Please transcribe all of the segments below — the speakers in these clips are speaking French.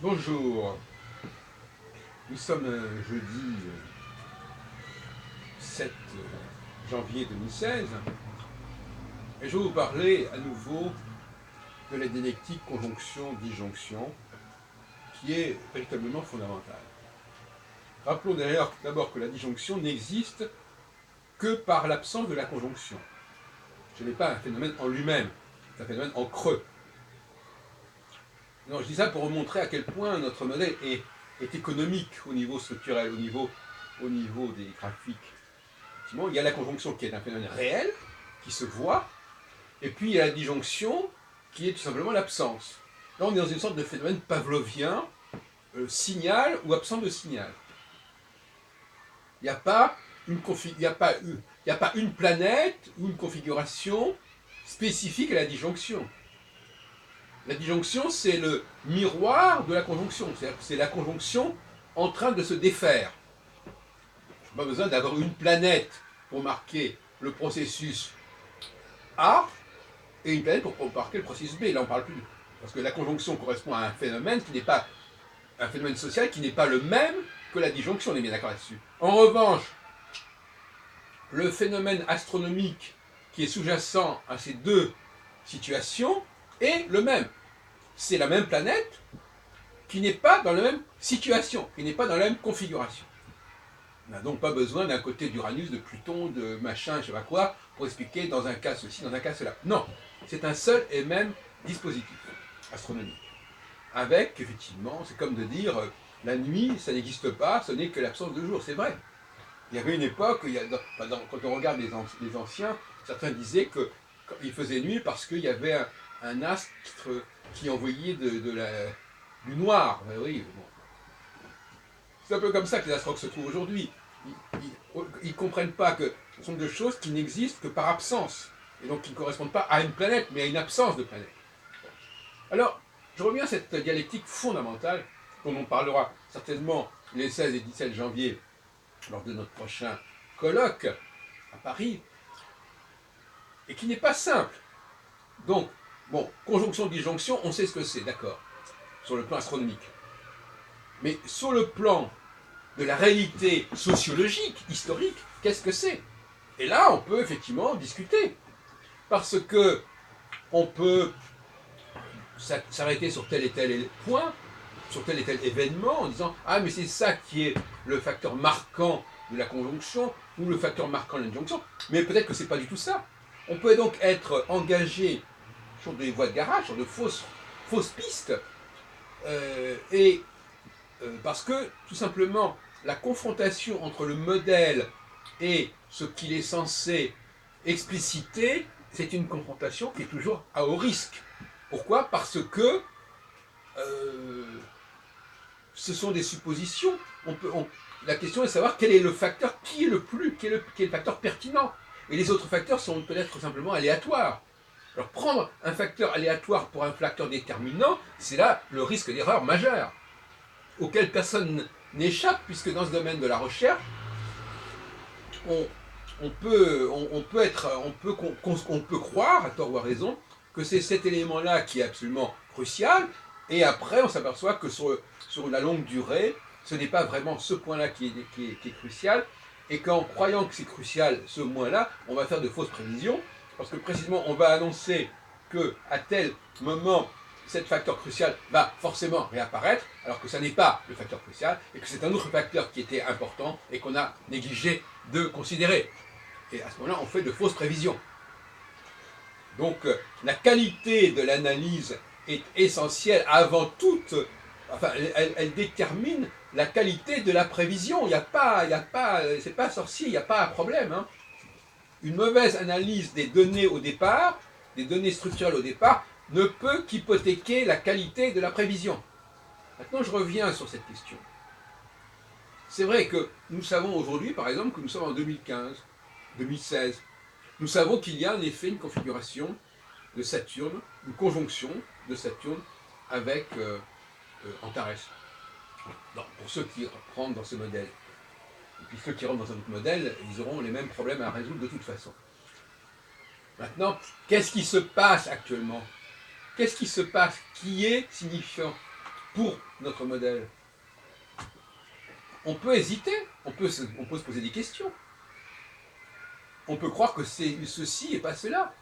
Bonjour, nous sommes jeudi 7 janvier 2016 et je vais vous parler à nouveau de la dialectique conjonction-disjonction qui est véritablement fondamentale. Rappelons d'ailleurs d'abord que la disjonction n'existe que par l'absence de la conjonction. Ce n'est pas un phénomène en lui-même, c'est un phénomène en creux. Non, je dis ça pour vous montrer à quel point notre modèle est économique au niveau structurel, au niveau des graphiques. Effectivement, il y a la conjonction qui est un phénomène réel, qui se voit, et puis il y a la disjonction qui est tout simplement l'absence. Là, on est dans une sorte de phénomène pavlovien, signal ou absent de signal. Il n'y a pas une planète ou une configuration spécifique à la disjonction. La disjonction, c'est le miroir de la conjonction. C'est la conjonction en train de se défaire. Je n'ai pas besoin d'avoir une planète pour marquer le processus A et une planète pour marquer le processus B. Là, on ne parle plus. Parce que la conjonction correspond à un phénomène qui n'est pas un phénomène social qui n'est pas le même que la disjonction. On est bien d'accord là-dessus. En revanche, le phénomène astronomique qui est sous-jacent à ces deux situations est le même. C'est la même planète qui n'est pas dans la même situation, qui n'est pas dans la même configuration. On n'a donc pas besoin d'un côté d'Uranus, de Pluton, de machin, je sais pas quoi, pour expliquer dans un cas ceci, dans un cas cela. Non, c'est un seul et même dispositif astronomique. Avec, effectivement, c'est comme de dire, la nuit, ça n'existe pas, ce n'est que l'absence de jour, c'est vrai. Il y avait une époque, quand on regarde les anciens, certains disaient qu'il faisait nuit parce qu'il y avait un astre qui envoyait du noir. Ben oui, bon. C'est un peu comme ça que les astrologues se trouvent aujourd'hui. Ils ne comprennent pas que ce sont deux choses qui n'existent que par absence, et donc qui ne correspondent pas à une planète, mais à une absence de planète. Alors, je reviens à cette dialectique fondamentale, dont on parlera certainement les 16 et 17 janvier, lors de notre prochain colloque à Paris, et qui n'est pas simple. Donc, bon, conjonction-disjonction, on sait ce que c'est, d'accord, sur le plan astronomique. Mais sur le plan de la réalité sociologique, historique, qu'est-ce que c'est? Et là, on peut effectivement discuter. Parce que on peut s'arrêter sur tel et tel point, sur tel et tel événement, en disant « Ah, mais c'est ça qui est le facteur marquant de la conjonction, ou le facteur marquant de la disjonction. » Mais peut-être que c'est pas du tout ça. On peut donc être engagé sur des voies de garage, sur de fausses pistes, parce que, tout simplement, la confrontation entre le modèle et ce qu'il est censé expliciter, c'est une confrontation qui est toujours à haut risque. Pourquoi? Parce que ce sont des suppositions. La question est de savoir quel est le facteur, qui est le facteur pertinent. Et les autres facteurs sont peut-être simplement aléatoires. Alors prendre un facteur aléatoire pour un facteur déterminant, c'est là le risque d'erreur majeure, auquel personne n'échappe, puisque dans ce domaine de la recherche, on peut croire, à tort ou à raison, que c'est cet élément-là qui est absolument crucial, et après on s'aperçoit que sur la longue durée, ce n'est pas vraiment ce point-là qui est crucial, et qu'en croyant que c'est crucial ce point-là, on va faire de fausses prévisions, parce que précisément on va annoncer qu'à tel moment, cet facteur crucial va forcément réapparaître, alors que ça n'est pas le facteur crucial, et que c'est un autre facteur qui était important et qu'on a négligé de considérer. Et à ce moment-là, on fait de fausses prévisions. Donc, la qualité de l'analyse est essentielle avant toute. Enfin, elle détermine la qualité de la prévision. C'est pas sorcier, il n'y a pas un problème. Hein. Une mauvaise analyse des données au départ, des données structurelles au départ, ne peut qu'hypothéquer la qualité de la prévision. Maintenant, je reviens sur cette question. C'est vrai que nous savons aujourd'hui, par exemple, que nous sommes en 2015, 2016. Nous savons qu'il y a en effet une configuration de Saturne, une conjonction de Saturne avec Antares. Pour ceux qui rentrent dans ce modèle. Et puis ceux qui rentrent dans un autre modèle, ils auront les mêmes problèmes à résoudre de toute façon. Maintenant, qu'est-ce qui se passe actuellement? Qu'est-ce qui se passe qui est signifiant? pour notre modèle? On peut hésiter, on peut se poser des questions. On peut croire que c'est ceci et pas cela.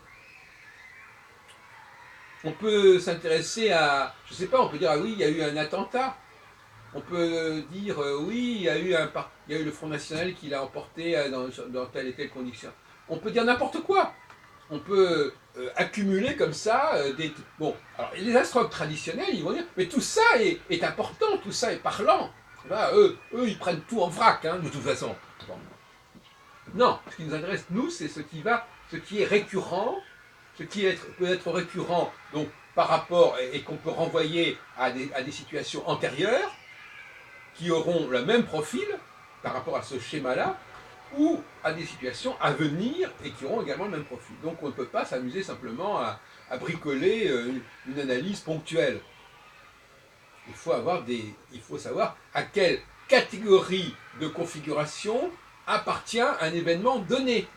On peut s'intéresser à, je ne sais pas, on peut dire, ah oui, il y a eu un attentat. On peut dire, oui, il y a eu le Front National qui l'a emporté dans telle et telle condition. On peut dire n'importe quoi. On peut accumuler comme ça des... Bon, alors les astrologues traditionnels, ils vont dire, mais tout ça est important, tout ça est parlant. Là, eux, ils prennent tout en vrac, hein, de toute façon. Bon. Non, ce qui nous intéresse, nous, c'est ce qui est récurrent, ce qui peut être récurrent, donc par rapport, et qu'on peut renvoyer à des situations antérieures, qui auront le même profil par rapport à ce schéma-là, ou à des situations à venir et qui auront également le même profil. Donc on ne peut pas s'amuser simplement à bricoler une analyse ponctuelle. Il faut savoir à quelle catégorie de configuration appartient un événement donné,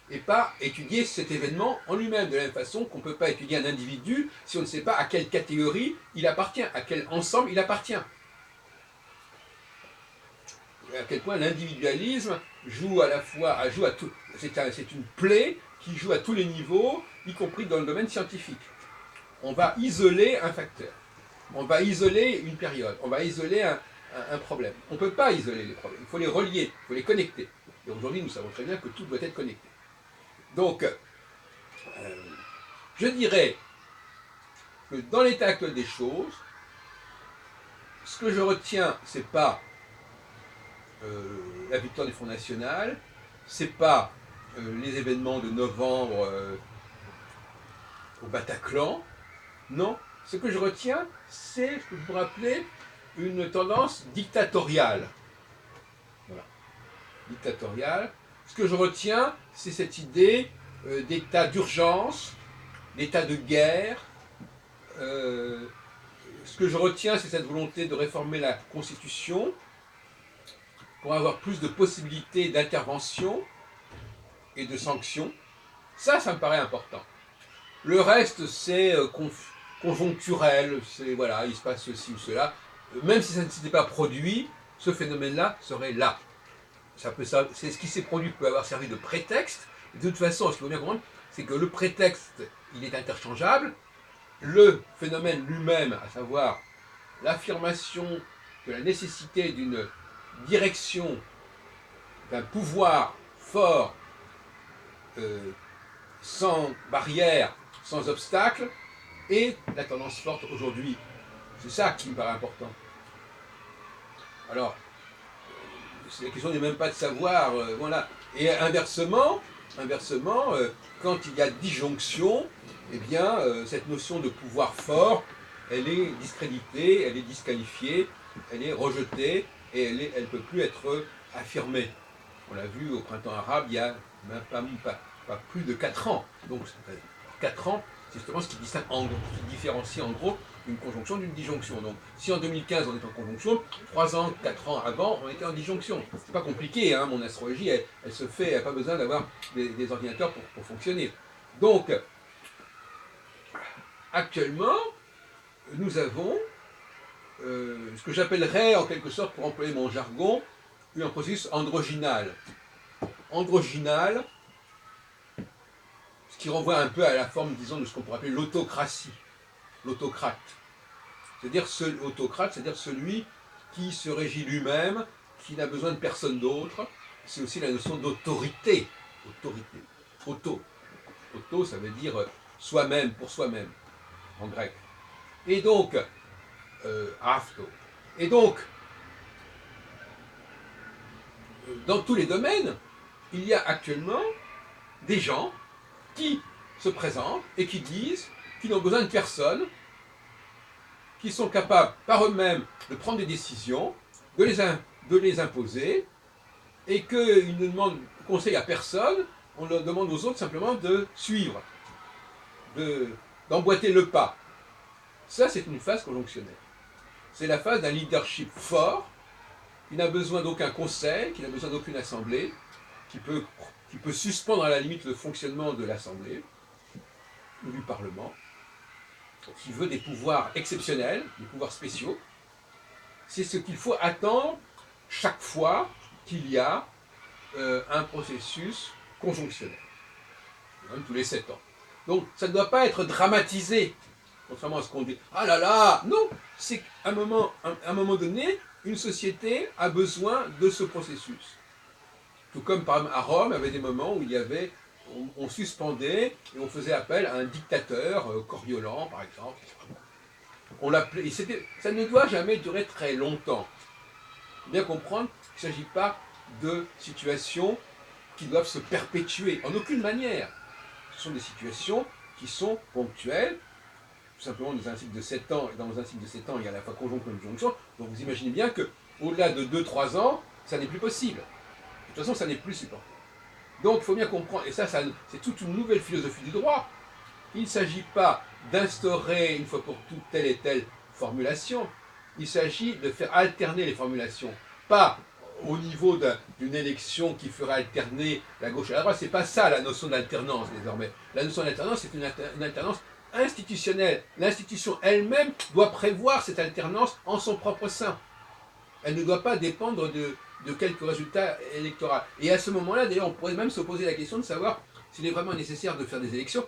et pas étudier cet événement en lui-même, de la même façon qu'on ne peut pas étudier un individu si on ne sait pas à quelle catégorie il appartient, à quel ensemble il appartient. À quel point l'individualisme joue à tout. C'est une plaie qui joue à tous les niveaux, y compris dans le domaine scientifique. On va isoler un facteur, on va isoler une période, on va isoler un problème. On ne peut pas isoler les problèmes, il faut les relier, il faut les connecter. Et aujourd'hui, nous savons très bien que tout doit être connecté. Donc, je dirais que dans l'état actuel des choses, ce que je retiens, c'est pas la victoire du Front National, c'est pas les événements de novembre au Bataclan, non. Ce que je retiens, c'est ce que je pourrais appeler une tendance dictatoriale. Voilà. Dictatoriale. Ce que je retiens, c'est cette idée d'état d'urgence, d'état de guerre. Ce que je retiens, c'est cette volonté de réformer la Constitution pour avoir plus de possibilités d'intervention et de sanctions. Ça me paraît important. Le reste, c'est conjoncturel, c'est voilà, il se passe ceci ou cela. Même si ça ne s'était pas produit, ce phénomène-là serait là. C'est ce qui s'est produit peut avoir servi de prétexte. De toute façon, ce qu'il faut bien comprendre, c'est que le prétexte, il est interchangeable. Le phénomène lui-même, à savoir l'affirmation de la nécessité d'une direction, d'un pouvoir fort, sans barrière, sans obstacle, et la tendance forte aujourd'hui. C'est ça qui me paraît important. Alors, la question n'est même pas de savoir, voilà. Et inversement, quand il y a disjonction, eh bien, cette notion de pouvoir fort, elle est discréditée, elle est disqualifiée, elle est rejetée, et elle ne peut plus être affirmée. On l'a vu au printemps arabe, il y a même pas plus de 4 ans. Donc, 4 ans, c'est justement ce qui différencie en gros une conjonction d'une disjonction. Donc, si en 2015 on est en conjonction, 3 ans, 4 ans avant, on était en disjonction. C'est pas compliqué, hein, mon astrologie, elle se fait, elle n'a pas besoin d'avoir des ordinateurs pour fonctionner. Donc, actuellement, nous avons ce que j'appellerais, en quelque sorte, pour employer mon jargon, un processus androgynal. Androgynal, ce qui renvoie un peu à la forme, disons, de ce qu'on pourrait appeler l'autocratie. L'autocrate. C'est-à-dire celui qui se régit lui-même, qui n'a besoin de personne d'autre. C'est aussi la notion d'autorité. Autorité. Auto, ça veut dire soi-même, pour soi-même, en grec. Et donc, afto. Et donc, dans tous les domaines, il y a actuellement des gens qui se présentent et qui disent qu'ils n'ont besoin de personne, qui sont capables par eux-mêmes de prendre des décisions, de les imposer, et qu'ils ne demandent conseil à personne, on leur demande aux autres simplement de suivre, d'emboîter le pas. Ça, c'est une phase conjonctionnelle. C'est la phase d'un leadership fort, qui n'a besoin d'aucun conseil, qui n'a besoin d'aucune assemblée, qui peut suspendre à la limite le fonctionnement de l'assemblée ou du parlement. qui veut des pouvoirs exceptionnels, des pouvoirs spéciaux. C'est ce qu'il faut attendre chaque fois qu'il y a un processus conjonctionnel, même tous les 7 ans. Donc ça ne doit pas être dramatisé, contrairement à ce qu'on dit. Ah là là, non, c'est qu'à un moment donné, une société a besoin de ce processus. Tout comme par exemple à Rome, il y avait des moments où on suspendait et on faisait appel à un dictateur, Coriolan par exemple. On l'appelait, ça ne doit jamais durer très longtemps. Il faut bien comprendre qu'il ne s'agit pas de situations qui doivent se perpétuer, en aucune manière. Ce sont des situations qui sont ponctuelles, tout simplement dans un cycle de 7 ans, et dans un cycle de 7 ans, il y a à la fois conjonction et conjonction, donc vous imaginez bien qu'au-delà de 2-3 ans, ça n'est plus possible. De toute façon, ça n'est plus supportable. Donc il faut bien comprendre, et ça c'est toute une nouvelle philosophie du droit. Il ne s'agit pas d'instaurer une fois pour toutes telle et telle formulation, il s'agit de faire alterner les formulations, pas au niveau d'une élection qui ferait alterner la gauche et la droite, c'est pas ça la notion d'alternance désormais. La notion d'alternance, c'est une alternance institutionnelle. L'institution elle-même doit prévoir cette alternance en son propre sein. Elle ne doit pas dépendre de quelques résultats électoraux. Et à ce moment-là, d'ailleurs, on pourrait même se poser la question de savoir s'il est vraiment nécessaire de faire des élections.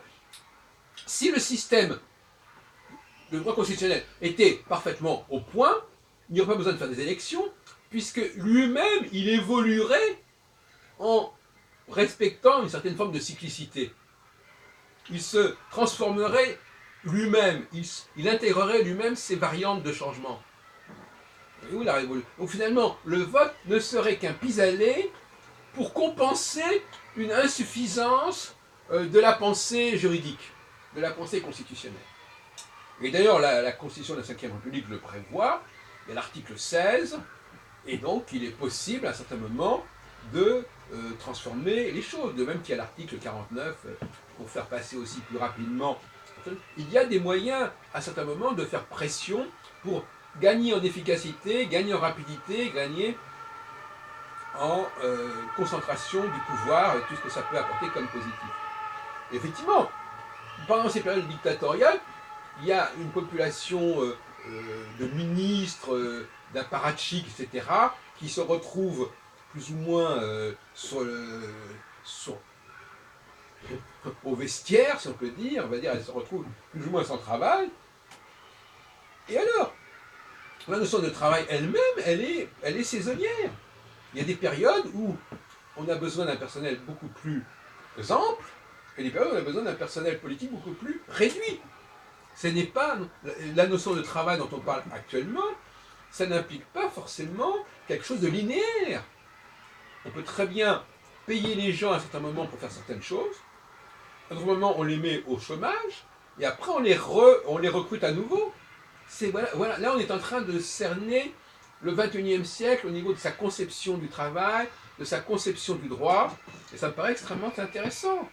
Si le système de droit constitutionnel était parfaitement au point, il n'y aurait pas besoin de faire des élections, puisque lui-même, il évoluerait en respectant une certaine forme de cyclicité. Il se transformerait lui-même, il intégrerait lui-même ses variantes de changement. Et où la révolution ? Donc finalement, le vote ne serait qu'un pis-aller pour compenser une insuffisance de la pensée juridique, de la pensée constitutionnelle. Et d'ailleurs, la Constitution de la Ve République le prévoit, il y a l'article 16, et donc il est possible à un certain moment de transformer les choses, de même qu'il y a l'article 49, pour faire passer aussi plus rapidement. Il y a des moyens à certains moments de faire pression pour gagner en efficacité, gagner en rapidité, gagner en concentration du pouvoir et tout ce que ça peut apporter comme positif. Et effectivement, pendant ces périodes dictatoriales, il y a une population de ministres, d'apparatchiks, etc., qui se retrouvent plus ou moins au vestiaire, si on peut dire, on va dire, elles se retrouvent plus ou moins sans travail. Et alors, la notion de travail elle-même, elle est saisonnière. Il y a des périodes où on a besoin d'un personnel beaucoup plus ample, et des périodes où on a besoin d'un personnel politique beaucoup plus réduit. Ce n'est pas la notion de travail dont on parle actuellement, ça n'implique pas forcément quelque chose de linéaire. On peut très bien payer les gens à un certain moment pour faire certaines choses, à un autre moment on les met au chômage, et après on les recrute à nouveau. Voilà, là on est en train de cerner le XXIe siècle au niveau de sa conception du travail, de sa conception du droit, et ça me paraît extrêmement intéressant.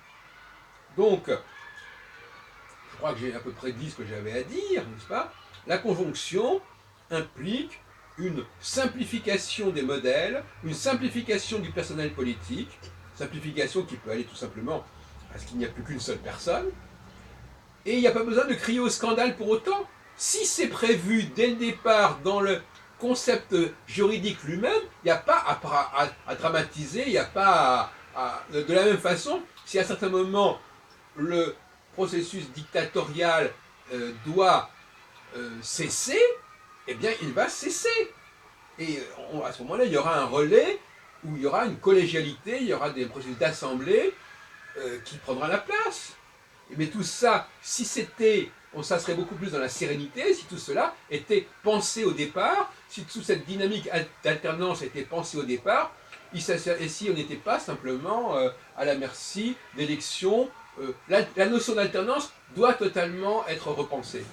Donc, je crois que j'ai à peu près dit ce que j'avais à dire, n'est-ce pas ? La conjonction implique une simplification des modèles, une simplification du personnel politique, simplification qui peut aller tout simplement parce qu'il n'y a plus qu'une seule personne, et il n'y a pas besoin de crier au scandale pour autant. Si c'est prévu dès le départ dans le concept juridique lui-même, il n'y a pas à dramatiser, il n'y a pas de la même façon, si à certains moments le processus dictatorial doit cesser, eh bien il va cesser. Et à ce moment-là, il y aura un relais où il y aura une collégialité, il y aura des processus d'assemblée qui prendra la place. Mais tout ça, si ça serait beaucoup plus dans la sérénité, si tout cela était pensé au départ, si toute cette dynamique d'alternance était pensée au départ, et si on n'était pas simplement à la merci d'élections. La notion d'alternance doit totalement être repensée.